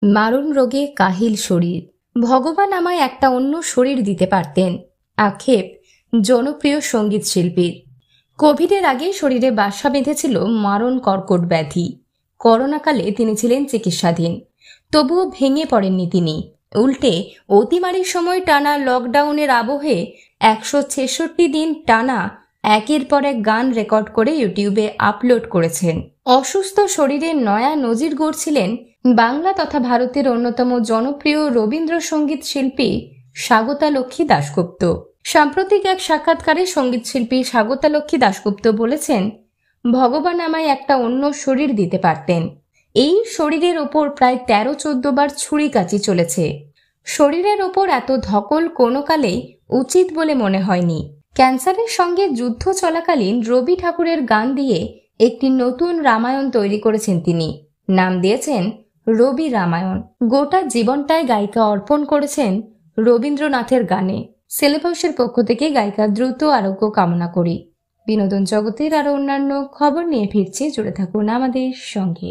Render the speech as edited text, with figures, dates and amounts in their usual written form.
মারণ রোগে কাহিল শরীর, ভগবান আমায় একটা অন্য শরীর দিতে পারতেন। আক্ষেপ জনপ্রিয় সঙ্গীত শিল্পীর। কোভিডের আগে শরীরে বাসা বেঁধেছিল মারণ কর্কট ব্যাধি। করোনাকালে তিনি ছিলেন চিকিৎসাধীন, তবুও ভেঙে পড়েননি তিনি। উল্টে অতিমারির সময় টানা লকডাউনের আবহে 166 দিন টানা একের পর এক গান রেকর্ড করে ইউটিউবে আপলোড করেছেন। অসুস্থ শরীরে নয়া নজির গড়ছিলেন বাংলা তথা ভারতের অন্যতম জনপ্রিয় রবীন্দ্রসঙ্গীত শিল্পী স্বাগতালক্ষ্মী দাশগুপ্ত। সাম্প্রতিক এক সাক্ষাৎকারে সঙ্গীত শিল্পী স্বাগতালক্ষ্মী দাশগুপ্ত বলেছেন, ভগবান আমায় একটা অন্য শরীর দিতে পারতেন। এই শরীরের ওপর প্রায় 13-14 বার ছুরি কাচি চলেছে। শরীরের ওপর এত ধকল কোনো কালেই উচিত বলে মনে হয়নি। ক্যান্সারের সঙ্গে যুদ্ধ চলাকালীন রবি ঠাকুরের গান দিয়ে একটি নতুন রামায়ণ তৈরি করেছেন তিনি। নাম দিয়েছেন রবি রামায়ণ। গোটা জীবনটাই গায়িকা অর্পণ করেছেন রবীন্দ্রনাথের গানে। সিলেবাসের পক্ষ থেকে গায়িকার দ্রুত আরোগ্য কামনা করি। বিনোদন জগতের আরো অন্যান্য খবর নিয়ে ফিরছি, জুড়ে থাকুন আমাদের সঙ্গে।